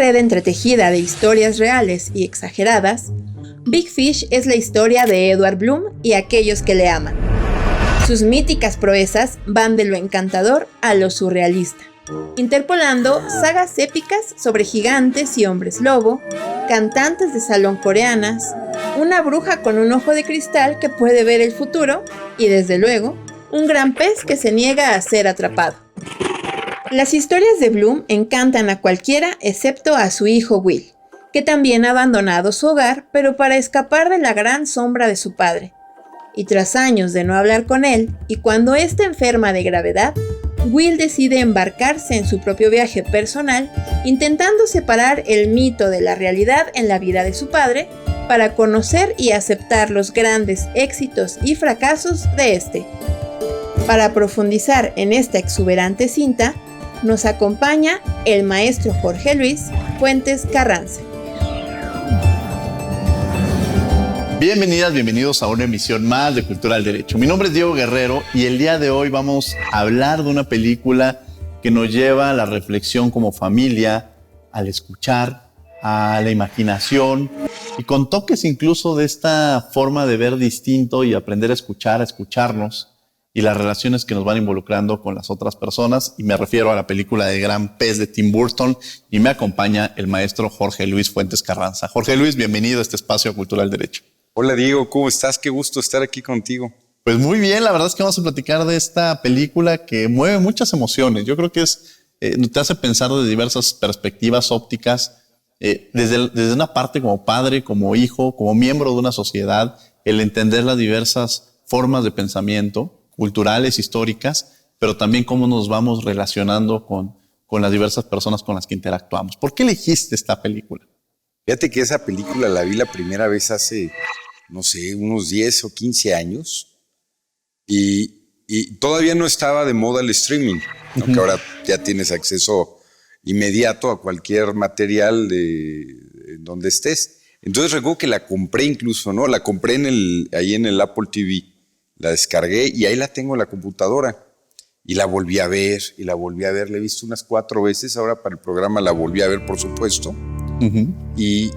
red entretejida de historias reales y exageradas, Big Fish es la historia de Edward Bloom y aquellos que le aman. Sus míticas proezas van de lo encantador a lo surrealista, interpolando sagas épicas sobre gigantes y hombres lobo, cantantes de salón coreanas, una bruja con un ojo de cristal que puede ver el futuro y, desde luego, un gran pez que se niega a ser atrapado. Las historias de Bloom encantan a cualquiera excepto a su hijo Will, que también ha abandonado su hogar, pero para escapar de la gran sombra de su padre. Y tras años de no hablar con él, y cuando éste enferma de gravedad, Will decide embarcarse en su propio viaje personal, intentando separar el mito de la realidad en la vida de su padre, para conocer y aceptar los grandes éxitos y fracasos de este. Para profundizar en esta exuberante cinta, nos acompaña el maestro Jorge Luis Fuentes Carranza. Bienvenidas, bienvenidos a una emisión más de Cultura al Derecho. Mi nombre es Diego Guerrero y el día de hoy vamos a hablar de una película que nos lleva a la reflexión como familia, al escuchar, a la imaginación y con toques incluso de esta forma de ver distinto y aprender a escucharnos y las relaciones que nos van involucrando con las otras personas. Y me refiero a la película de Gran Pez de Tim Burton y me acompaña el maestro Jorge Luis Fuentes Carranza. Jorge Luis, bienvenido a este espacio Cultural Derecho. Hola Diego, ¿cómo estás? Qué gusto estar aquí contigo. Pues muy bien, la verdad es que vamos a platicar de esta película que mueve muchas emociones. Yo creo que te hace pensar de diversas perspectivas ópticas, desde una parte como padre, como hijo, como miembro de una sociedad, el entender las diversas formas de pensamiento, culturales, históricas, pero también cómo nos vamos relacionando con las diversas personas con las que interactuamos. ¿Por qué elegiste esta película? Fíjate que esa película la vi la primera vez hace, no sé, unos 10 o 15 años y todavía no estaba de moda el streaming, ¿no? Que ahora ya tienes acceso inmediato a cualquier material de donde estés. Entonces recuerdo que la compré incluso, ¿no? La compré ahí en el Apple TV. La descargué y ahí la tengo en la computadora. Y la volví a ver, y la volví a ver. La he visto unas 4 veces. Ahora para el programa la volví a ver, por supuesto. Y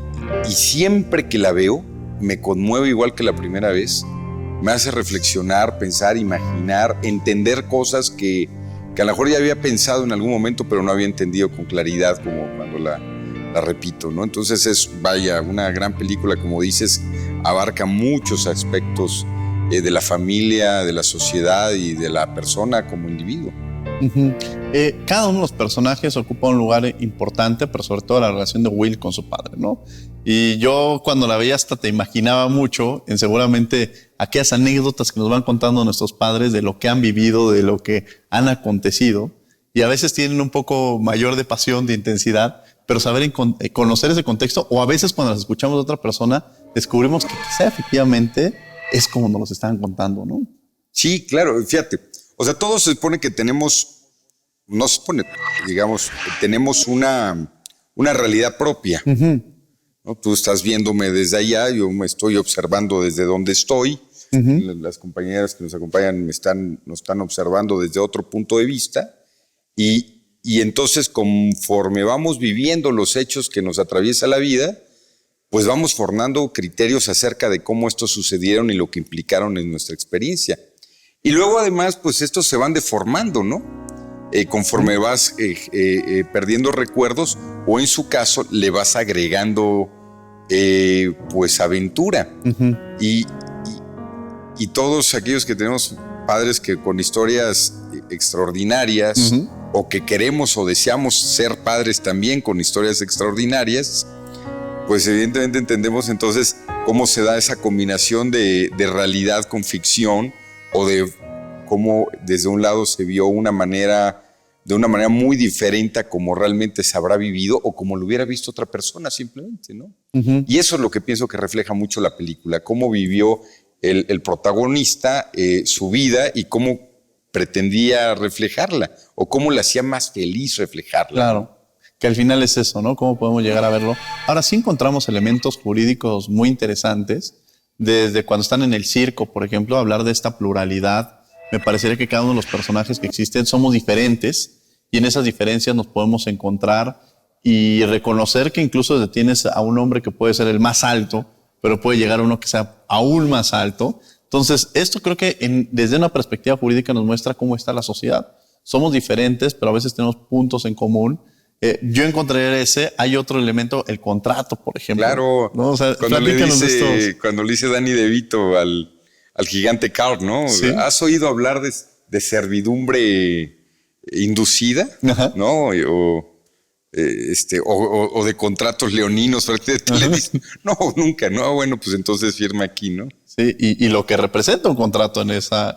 siempre que la veo, me conmueve igual que la primera vez. Me hace reflexionar, pensar, imaginar, entender cosas que a lo mejor ya había pensado en algún momento, pero no había entendido con claridad como cuando la repito, ¿no? Entonces es, vaya, una gran película, como dices, abarca muchos aspectos de la familia, de la sociedad y de la persona como individuo. Cada uno de los personajes ocupa un lugar importante, pero sobre todo la relación de Will con su padre, ¿no? Y yo cuando la veía hasta te imaginaba mucho en seguramente aquellas anécdotas que nos van contando nuestros padres de lo que han vivido, de lo que han acontecido, y a veces tienen un poco mayor de pasión, de intensidad, pero saber conocer ese contexto, o a veces cuando las escuchamos de otra persona, descubrimos que quizá efectivamente es como nos los estaban contando, ¿no? Sí, claro, fíjate. O sea, todos se supone que tenemos, no se supone, digamos, tenemos una realidad propia. ¿No? Tú estás viéndome desde allá, yo me estoy observando desde donde estoy. Las compañeras que nos acompañan nos están observando desde otro punto de vista. Y entonces, conforme vamos viviendo los hechos que nos atraviesa la vida, pues vamos formando criterios acerca de cómo estos sucedieron y lo que implicaron en nuestra experiencia. Y luego además, pues estos se van deformando, ¿no? Conforme vas perdiendo recuerdos o en su caso le vas agregando pues aventura. Y todos aquellos que tenemos padres que con historias extraordinarias o que queremos o deseamos ser padres también con historias extraordinarias, pues evidentemente entendemos entonces cómo se da esa combinación de realidad con ficción o de cómo desde un lado se vio de una manera muy diferente a como realmente se habrá vivido o como lo hubiera visto otra persona simplemente, ¿no? Y eso es lo que pienso que refleja mucho la película, cómo vivió el protagonista su vida y cómo pretendía reflejarla o cómo le hacía más feliz reflejarla. Claro. Que al final es eso, ¿no? ¿Cómo podemos llegar a verlo? Ahora sí encontramos elementos jurídicos muy interesantes, desde cuando están en el circo, por ejemplo, hablar de esta pluralidad. Me parecería que cada uno de los personajes que existen somos diferentes y en esas diferencias nos podemos encontrar y reconocer que incluso tienes a un hombre que puede ser el más alto, pero puede llegar a uno que sea aún más alto. Entonces, esto creo que desde una perspectiva jurídica nos muestra cómo está la sociedad. Somos diferentes, pero a veces tenemos puntos en común. Yo encontré hay otro elemento, el contrato, por ejemplo. Claro, ¿no? O sea, cuando le dice Danny DeVito al gigante Carl, ¿no? ¿Sí? ¿Has oído hablar de servidumbre inducida? Ajá. ¿No? O de contratos leoninos. Le dicen, no, nunca, no. Bueno, pues entonces firma aquí, ¿no? Sí, y lo que representa un contrato en esa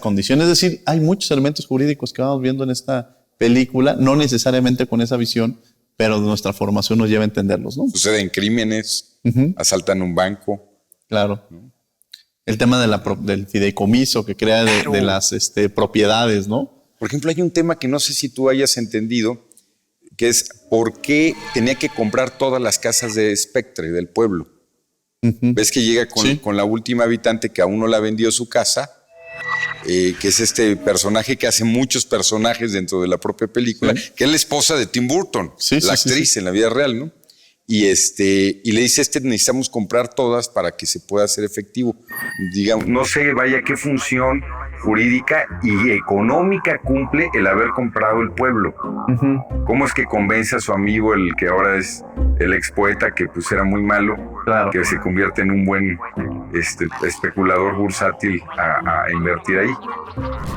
condición. Es decir, hay muchos elementos jurídicos que vamos viendo en esta película, no necesariamente con esa visión, pero nuestra formación nos lleva a entenderlos, ¿no? Suceden crímenes, asaltan un banco. Claro. ¿No? El tema del fideicomiso que crea de las propiedades, ¿no? Por ejemplo, hay un tema que no sé si tú hayas entendido, que es por qué tenía que comprar todas las casas de Spectre, del pueblo. Ves que llega con la última habitante que aún no la vendió su casa, que es este personaje que hace muchos personajes dentro de la propia película, que es la esposa de Tim Burton, la actriz en la vida real, ¿no? Y le dice, necesitamos comprar todas para que se pueda hacer efectivo. Digamos, no sé, vaya, qué función jurídica y económica cumple el haber comprado el pueblo. ¿Cómo es que convence a su amigo, el que ahora es el ex poeta, que pues era muy malo, que se convierte en un buen especulador bursátil a invertir ahí?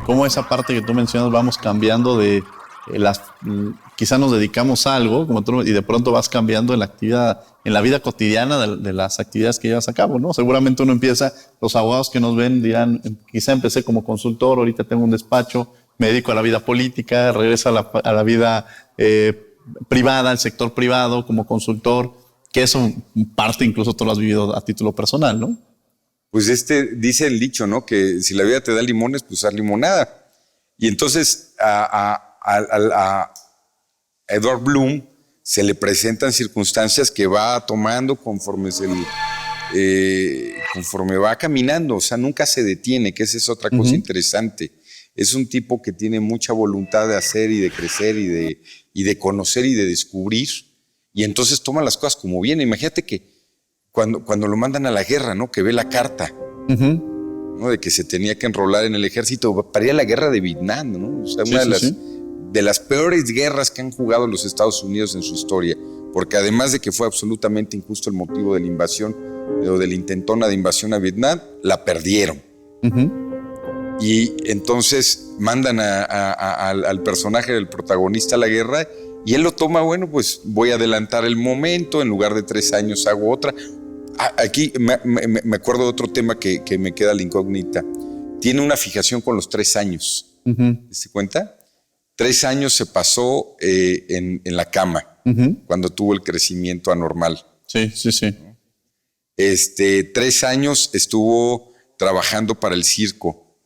¿Cómo esa parte que tú mencionas vamos cambiando de quizá nos dedicamos a algo y de pronto vas cambiando en la actividad, en la vida cotidiana de las actividades que llevas a cabo, ¿no? Seguramente uno empieza, los abogados que nos ven dirán, quizá empecé como consultor, ahorita tengo un despacho, me dedico a la vida política, regreso a la vida privada, al sector privado como consultor, que eso parte incluso tú lo has vivido a título personal, ¿no? Pues dice el dicho, ¿no? Que si la vida te da limones, pues haz limonada. Y entonces a Edward Bloom se le presentan circunstancias que va tomando conforme va caminando, o sea, nunca se detiene, que esa es otra cosa interesante. Es un tipo que tiene mucha voluntad de hacer y de crecer y de conocer y de descubrir, y entonces toma las cosas como vienen. Imagínate que cuando lo mandan a la guerra, ¿no? Que ve la carta, ¿no? De que se tenía que enrolar en el ejército para ir a la guerra de Vietnam, ¿no? O sea, una de las peores guerras que han jugado los Estados Unidos en su historia, porque además de que fue absolutamente injusto el motivo de la invasión o de la intentona de invasión a Vietnam, la perdieron. Y entonces mandan al personaje del protagonista a la guerra y él lo toma, bueno, pues voy a adelantar el momento, en lugar de 3 años hago otra. Aquí me acuerdo de otro tema que me queda la incógnita. Tiene una fijación con los 3 años. ¿Se cuenta? 3 años se pasó en la cama cuando tuvo el crecimiento anormal. Sí. 3 años estuvo trabajando para el circo,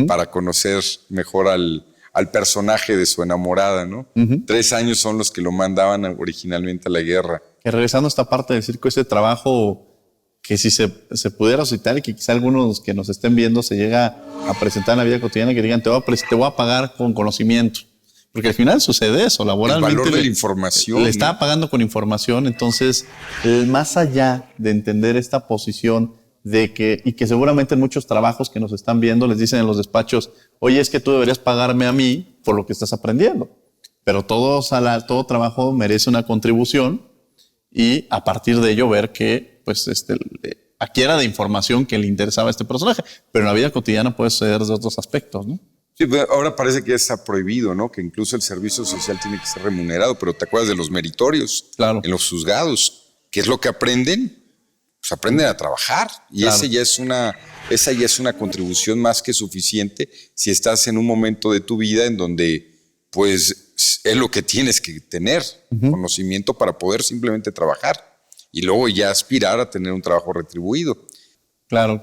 para conocer mejor al personaje de su enamorada, ¿no? 3 años son los que lo mandaban originalmente a la guerra. Que regresando a esta parte del circo, ese trabajo que si se pudiera citar y que quizá algunos que nos estén viendo se llega a presentar en la vida cotidiana, que digan, te voy a pagar con conocimiento. Porque al final sucede eso, laboralmente. El valor de la información. Le estaba pagando con información, entonces, más allá de entender esta posición y que seguramente en muchos trabajos que nos están viendo les dicen en los despachos, oye, es que tú deberías pagarme a mí por lo que estás aprendiendo. Pero todo trabajo merece una contribución y a partir de ello ver que pues adquiera de información que le interesaba a este personaje. Pero en la vida cotidiana puede ser de otros aspectos, ¿no? Sí, ahora parece que ya está prohibido, ¿no? Que incluso el servicio social tiene que ser remunerado, pero ¿te acuerdas de los meritorios? Claro. En los juzgados. ¿Qué es lo que aprenden? Pues aprenden a trabajar. Y esa ya es una contribución más que suficiente si estás en un momento de tu vida en donde, pues, es lo que tienes que tener, conocimiento para poder simplemente trabajar y luego ya aspirar a tener un trabajo retribuido. Claro.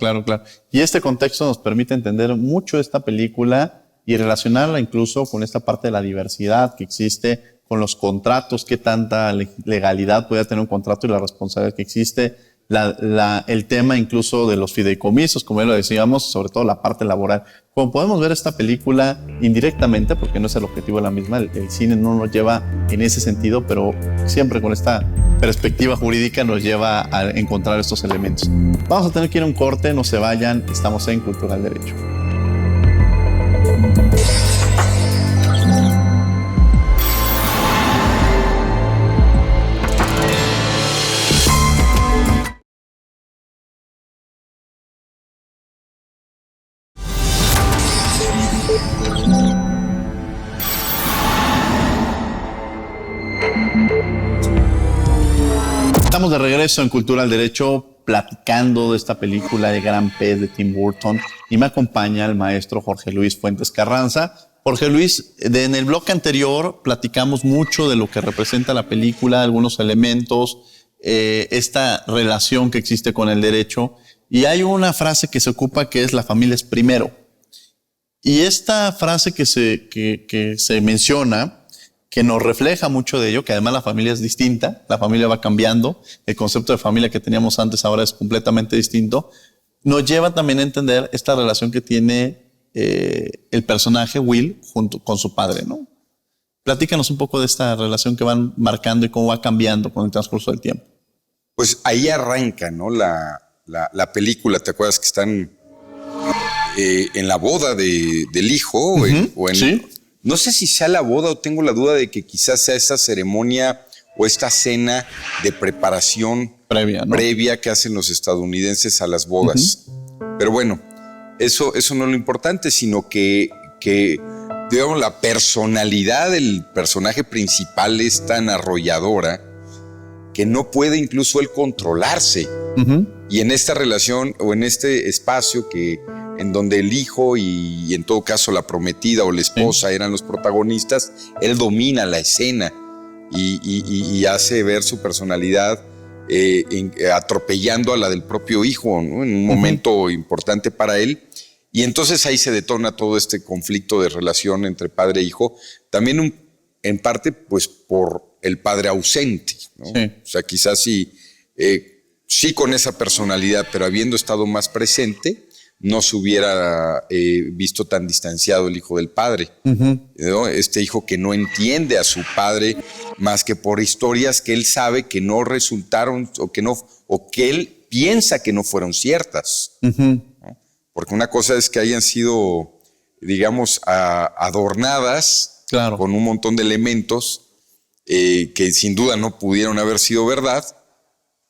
Y este contexto nos permite entender mucho esta película y relacionarla incluso con esta parte de la diversidad que existe, con los contratos, qué tanta legalidad puede tener un contrato y la responsabilidad que existe, el tema incluso de los fideicomisos, como ya lo decíamos, sobre todo la parte laboral. Como podemos ver esta película indirectamente, porque no es el objetivo de la misma, el cine no nos lleva en ese sentido, pero siempre con esta perspectiva jurídica nos lleva a encontrar estos elementos. Vamos a tener que ir a un corte, no se vayan, estamos en Cultura del Derecho. Estamos de regreso en Cultura del Derecho platicando de esta película de Gran Pez de Tim Burton y me acompaña el maestro Jorge Luis Fuentes Carranza. Jorge Luis, en el bloque anterior platicamos mucho de lo que representa la película, algunos elementos, esta relación que existe con el derecho, y hay una frase que se ocupa que es la familia es primero. Y esta frase que se menciona, que nos refleja mucho de ello, que además la familia es distinta, la familia va cambiando, el concepto de familia que teníamos antes ahora es completamente distinto, nos lleva también a entender esta relación que tiene el personaje Will junto con su padre, ¿no? Platícanos un poco de esta relación que van marcando y cómo va cambiando con el transcurso del tiempo. Pues ahí arranca, ¿no? La película, ¿te acuerdas que están en la boda del hijo? Uh-huh. Sí. No sé si sea la boda o tengo la duda de que quizás sea esa ceremonia o esta cena de preparación previa, ¿no? Previa que hacen los estadounidenses a las bodas. Uh-huh. Pero bueno, eso no es lo importante, sino que digamos, la personalidad del personaje principal es tan arrolladora que no puede incluso él controlarse. Uh-huh. Y en esta relación o en este espacio en donde el hijo y en todo caso la prometida o la esposa eran los protagonistas, él domina la escena y hace ver su personalidad atropellando a la del propio hijo, ¿no? En un momento importante para él. Y entonces ahí se detona todo este conflicto de relación entre padre e hijo, también en parte pues por el padre ausente, ¿no? Sí. O sea, quizás sí con esa personalidad, pero habiendo estado más presente, no se hubiera visto tan distanciado el hijo del padre, uh-huh. ¿No? Este hijo que no entiende a su padre más que por historias que él sabe que no resultaron o que él piensa que no fueron ciertas, uh-huh. ¿No? Porque una cosa es que hayan sido, digamos, adornadas, claro, con un montón de elementos que sin duda no pudieron haber sido verdad,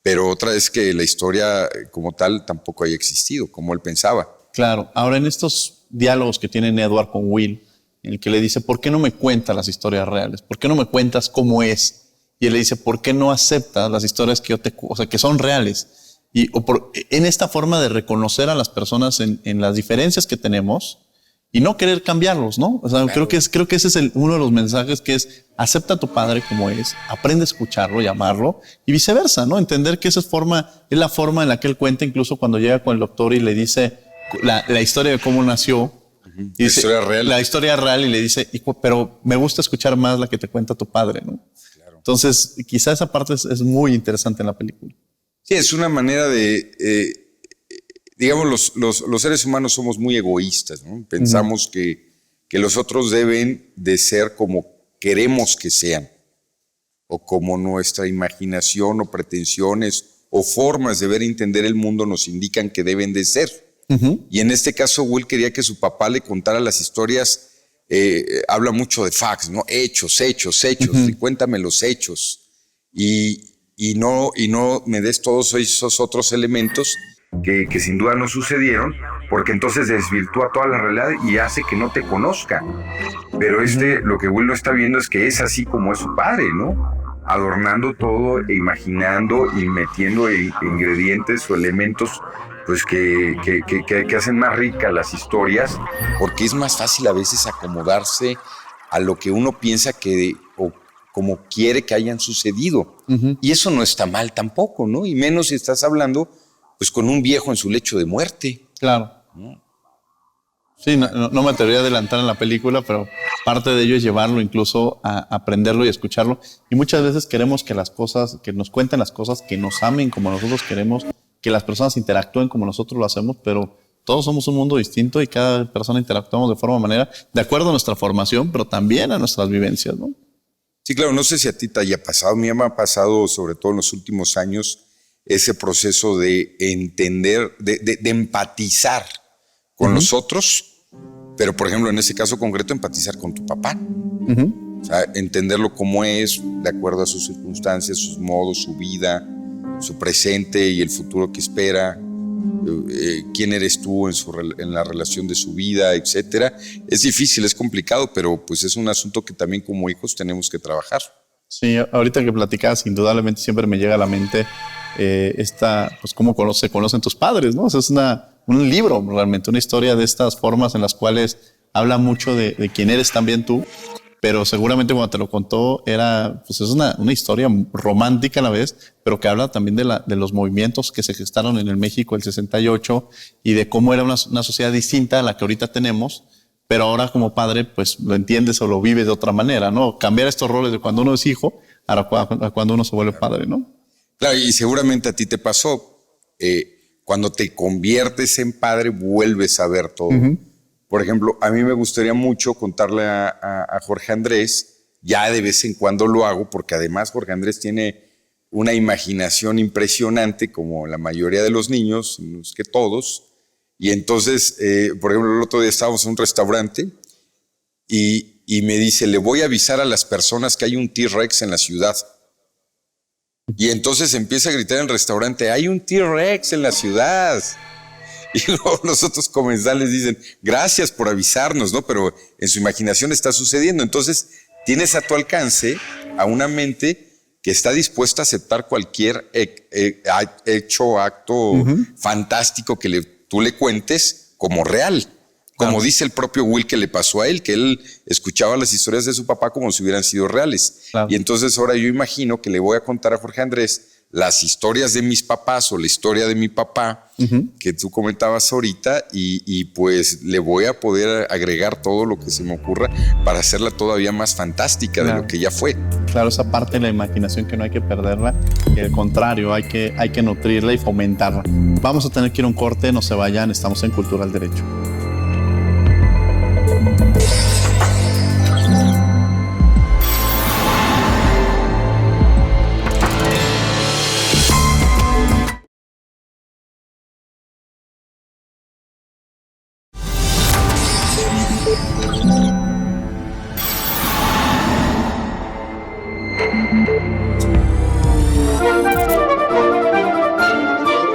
pero otra es que la historia como tal tampoco haya existido, como él pensaba. Claro. Ahora, en estos diálogos que tiene Edward con Will, en el que le dice, ¿por qué no me cuentas las historias reales? ¿Por qué no me cuentas cómo es? Y él le dice, ¿por qué no aceptas las historias que que son reales? En esta forma de reconocer a las personas en las diferencias que tenemos y no querer cambiarlos, ¿no? O sea, claro. creo que ese es uno de los mensajes, que es acepta a tu padre como es, aprende a escucharlo, llamarlo y viceversa, ¿no? Entender que esa es la forma en la que él cuenta, incluso cuando llega con el doctor y le dice la historia de cómo nació. Uh-huh. Y dice, la historia real, y le dice, pero me gusta escuchar más la que te cuenta tu padre, ¿no? Claro. Entonces, quizá esa parte es muy interesante en la película. Sí, es una manera de... digamos, los seres humanos somos muy egoístas, ¿no? Pensamos uh-huh. que los otros deben de ser como queremos que sean, o como nuestra imaginación o pretensiones o formas de ver y entender el mundo nos indican que deben de ser. Uh-huh. Y en este caso, Will quería que su papá le contara las historias, habla mucho de facts, ¿no? Hechos, uh-huh. Cuéntame los hechos. Y no me des todos esos otros elementos que sin duda no sucedieron, porque entonces desvirtúa toda la realidad y hace que no te conozca. Pero lo que Will no está viendo es que es así como es su padre, ¿no? Adornando todo e imaginando y metiendo ingredientes o elementos pues que hacen más ricas las historias, porque es más fácil a veces acomodarse a lo que uno piensa o como quiere que hayan sucedido. Uh-huh. Y eso no está mal tampoco, ¿no? Y menos si estás hablando pues con un viejo en su lecho de muerte. Claro. ¿No? Sí, no me atrevería a adelantar en la película, pero parte de ello es llevarlo incluso a aprenderlo y escucharlo. Y muchas veces queremos que nos cuenten las cosas, que nos amen como nosotros queremos, que las personas interactúen como nosotros lo hacemos, pero todos somos un mundo distinto y cada persona interactuamos de manera de acuerdo a nuestra formación, pero también a nuestras vivencias, ¿no? Sí, claro, no sé si a ti te haya pasado, a mí me ha pasado sobre todo en los últimos años ese proceso de entender, de empatizar con los otros, pero por ejemplo en ese caso concreto empatizar con tu papá. O sea, entenderlo como es, de acuerdo a sus circunstancias, sus modos, su vida, su presente y el futuro que espera, quién eres tú en la relación de su vida, etcétera. Es difícil, es complicado, pero pues es un asunto que también como hijos tenemos que trabajar. Sí, ahorita que platicabas, indudablemente siempre me llega a la mente pues cómo se conocen tus padres, ¿no? O sea, es un libro, realmente, una historia de estas formas en las cuales habla mucho de quién eres también tú, pero seguramente cuando te lo contó pues es una historia romántica a la vez, pero que habla también de los movimientos que se gestaron en el México del 68 y de cómo era una sociedad distinta a la que ahorita tenemos, pero ahora como padre pues lo entiendes o lo vives de otra manera, ¿no? Cambiar estos roles de cuando uno es hijo a cuando uno se vuelve padre, ¿no? Claro, y seguramente a ti te pasó, cuando te conviertes en padre vuelves a ver todo. Por ejemplo, a mí me gustaría mucho contarle a Jorge Andrés, ya de vez en cuando lo hago, porque además Jorge Andrés tiene una imaginación impresionante, como la mayoría de los niños, no es que todos. Y entonces, por ejemplo, el otro día estábamos en un restaurante y me dice, le voy a avisar a las personas que hay un T-Rex en la ciudad. Y entonces empieza a gritar en el restaurante, hay un T-Rex en la ciudad. Y luego los otros comensales dicen, gracias por avisarnos, ¿no? Pero en su imaginación está sucediendo. Entonces tienes a tu alcance a una mente que está dispuesta a aceptar cualquier hecho, acto fantástico que tú le cuentes como real. Como dice el propio Will que le pasó a él, que él escuchaba las historias de su papá como si hubieran sido reales. Y entonces ahora yo imagino que le voy a contar a Jorge Andrés las historias de mis papás o la historia de mi papá que tú comentabas ahorita y pues le voy a poder agregar todo lo que se me ocurra para hacerla todavía más fantástica de lo que ya fue. Claro, esa parte de la imaginación que no hay que perderla, y al contrario, hay que nutrirla y fomentarla. Vamos a tener que ir a un corte, no se vayan, estamos en Cultura al Derecho.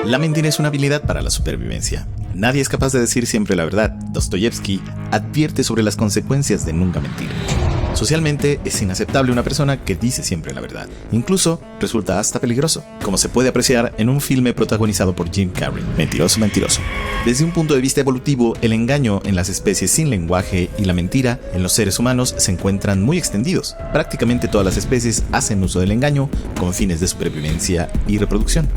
La mentira es una habilidad para la supervivencia. Nadie es capaz de decir siempre la verdad. Dostoyevsky advierte sobre las consecuencias de nunca mentir. Socialmente es inaceptable una persona que dice siempre la verdad. Incluso resulta hasta peligroso, como se puede apreciar en un filme protagonizado por Jim Carrey, Mentiroso, Mentiroso. Desde un punto de vista evolutivo, el engaño en las especies sin lenguaje y la mentira en los seres humanos se encuentran muy extendidos. Prácticamente todas las especies hacen uso del engaño con fines de supervivencia y reproducción.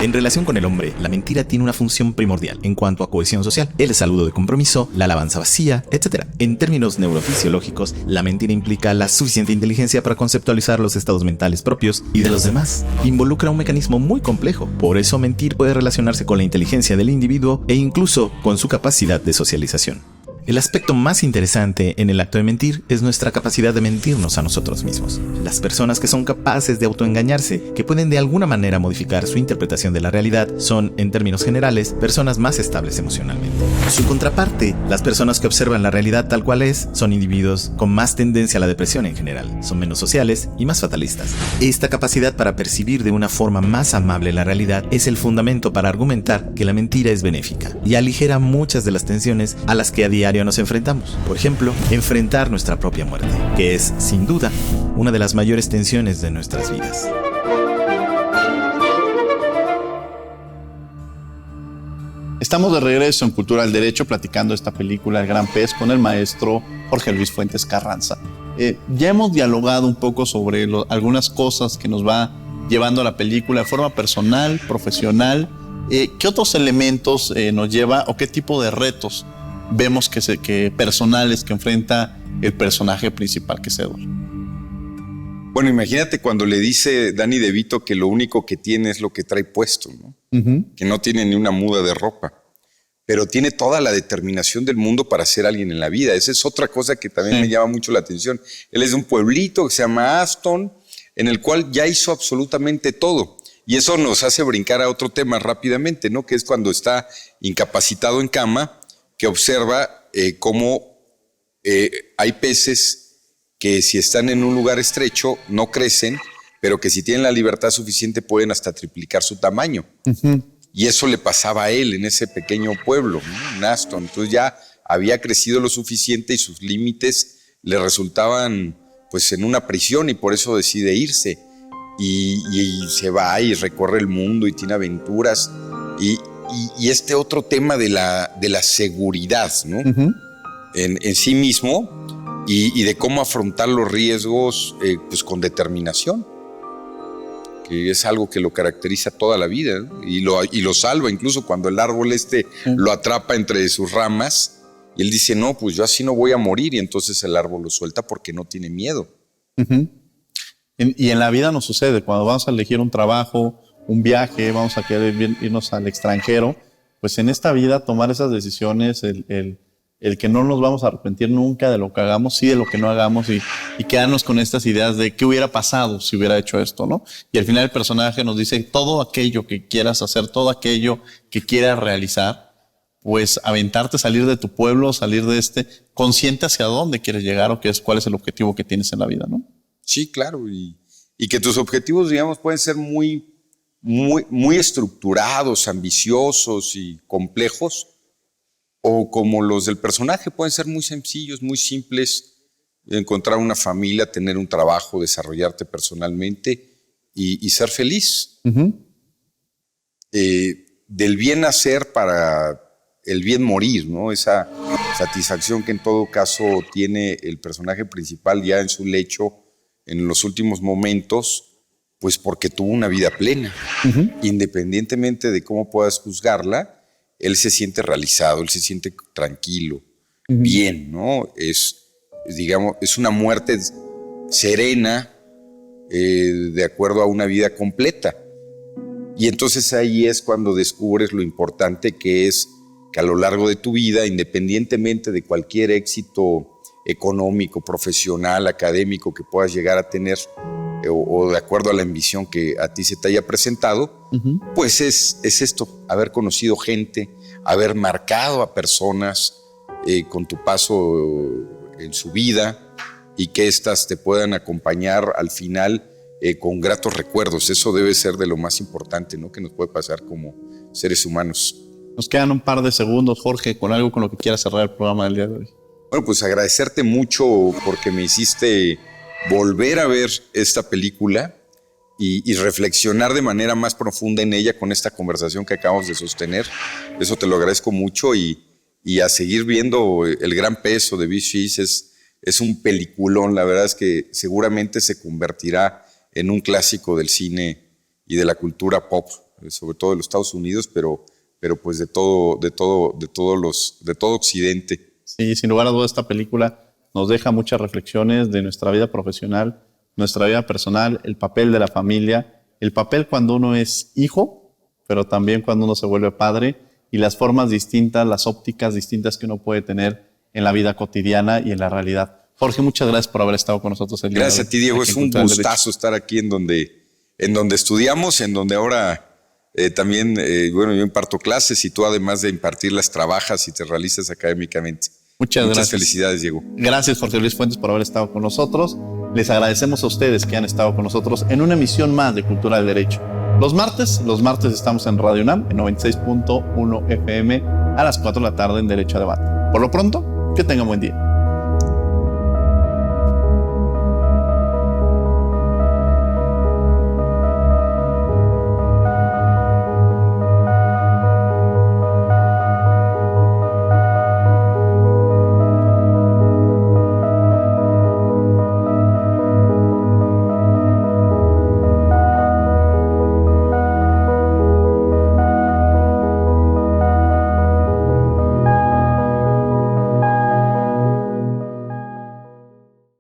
En relación con el hombre, la mentira tiene una función primordial en cuanto a cohesión social, el saludo de compromiso, la alabanza vacía, etc. En términos neurofisiológicos, la mentira implica la suficiente inteligencia para conceptualizar los estados mentales propios y de los demás. Involucra un mecanismo muy complejo, por eso mentir puede relacionarse con la inteligencia del individuo e incluso con su capacidad de socialización. El aspecto más interesante en el acto de mentir es nuestra capacidad de mentirnos a nosotros mismos. Las personas que son capaces de autoengañarse, que pueden de alguna manera modificar su interpretación de la realidad, son, en términos generales, personas más estables emocionalmente. Su contraparte, las personas que observan la realidad tal cual es, son individuos con más tendencia a la depresión en general, son menos sociales y más fatalistas. Esta capacidad para percibir de una forma más amable la realidad es el fundamento para argumentar que la mentira es benéfica y aligera muchas de las tensiones a las que a diario nos enfrentamos. Por ejemplo, enfrentar nuestra propia muerte, que es, sin duda, una de las mayores tensiones de nuestras vidas. Estamos de regreso en Cultura al Derecho platicando esta película El Gran Pez con el maestro Jorge Luis Fuentes Carranza. Ya hemos dialogado un poco sobre algunas cosas que nos va llevando a la película de forma personal, profesional. ¿Qué otros elementos nos lleva o qué tipo de retos vemos que personales que enfrenta el personaje principal, que es Edward. Bueno, imagínate cuando le dice Danny DeVito que lo único que tiene es lo que trae puesto, ¿no? Que no tiene ni una muda de ropa, pero tiene toda la determinación del mundo para ser alguien en la vida. Esa es otra cosa que también me llama mucho la atención. Él es de un pueblito que se llama Aston, en el cual ya hizo absolutamente todo. Y eso nos hace brincar a otro tema rápidamente, ¿no? Que es cuando está incapacitado en cama, que observa cómo hay peces que si están en un lugar estrecho no crecen, pero que si tienen la libertad suficiente pueden hasta triplicar su tamaño. Y eso le pasaba a él en ese pequeño pueblo, ¿no? En Aston. Entonces ya había crecido lo suficiente y sus límites le resultaban pues en una prisión, y por eso decide irse. Y se va y recorre el mundo y tiene aventuras. Y este otro tema de la seguridad, ¿no? En sí mismo, y de cómo afrontar los riesgos pues con determinación, que es algo que lo caracteriza toda la vida, ¿no? Y lo salva incluso cuando el árbol lo atrapa entre sus ramas, y él dice, no, pues yo así no voy a morir, y entonces el árbol lo suelta porque no tiene miedo. Y en la vida nos sucede, cuando vamos a elegir un trabajo, un viaje, vamos a querer irnos al extranjero, pues en esta vida tomar esas decisiones, el que no nos vamos a arrepentir nunca de lo que hagamos, sí de lo que no hagamos, y quedarnos con estas ideas de qué hubiera pasado si hubiera hecho esto, ¿no? Y al final el personaje nos dice, todo aquello que quieras hacer, todo aquello que quieras realizar, pues aventarte, salir de tu pueblo, salir de consciente hacia dónde quieres llegar o cuál es el objetivo que tienes en la vida, ¿no? Sí, claro, y que tus objetivos, digamos, pueden ser muy, muy, muy estructurados, ambiciosos y complejos, o como los del personaje, pueden ser muy sencillos, muy simples: encontrar una familia, tener un trabajo, desarrollarte personalmente y ser feliz. Del bien hacer para el bien morir, ¿no? Esa satisfacción que en todo caso tiene el personaje principal ya en su lecho, en los últimos momentos, pues porque tuvo una vida plena. Independientemente de cómo puedas juzgarla, él se siente realizado, él se siente tranquilo, bien, ¿no? Digamos, es una muerte serena, de acuerdo a una vida completa. Y entonces ahí es cuando descubres lo importante que es que a lo largo de tu vida, independientemente de cualquier éxito económico, profesional, académico que puedas llegar a tener, o de acuerdo a la ambición que a ti se te haya presentado, pues es esto: haber conocido gente, haber marcado a personas con tu paso en su vida, y que éstas te puedan acompañar al final con gratos recuerdos. Eso debe ser de lo más importante, ¿no?, que nos puede pasar como seres humanos. Nos quedan un par de segundos, Jorge, con algo con lo que quieras cerrar el programa del día de hoy. Bueno, pues agradecerte mucho porque me hiciste volver a ver esta película y reflexionar de manera más profunda en ella con esta conversación que acabamos de sostener. Eso te lo agradezco mucho, y a seguir viendo El Gran Peso de Big Fish. Es un peliculón. La verdad es que seguramente se convertirá en un clásico del cine y de la cultura pop, sobre todo de los Estados Unidos, pero pues de todo Occidente. Sí, sin lugar a dudas, esta película nos deja muchas reflexiones de nuestra vida profesional, nuestra vida personal, el papel de la familia, el papel cuando uno es hijo, pero también cuando uno se vuelve padre, y las formas distintas, las ópticas distintas que uno puede tener en la vida cotidiana y en la realidad. Jorge, muchas gracias por haber estado con nosotros el día de hoy. Gracias a ti, Diego. Es un gustazo estar aquí en donde estudiamos, en donde ahora también, bueno, yo imparto clases, y tú, además de impartirlas, trabajas y te realizas académicamente. Muchas gracias. Felicidades, Diego. Gracias, Jorge Luis Fuentes, por haber estado con nosotros. Les agradecemos a ustedes que han estado con nosotros en una emisión más de Cultura del Derecho. Los martes estamos en Radio UNAM, en 96.1 FM, a las 4 de la tarde en Derecho a Debate. Por lo pronto, que tengan buen día.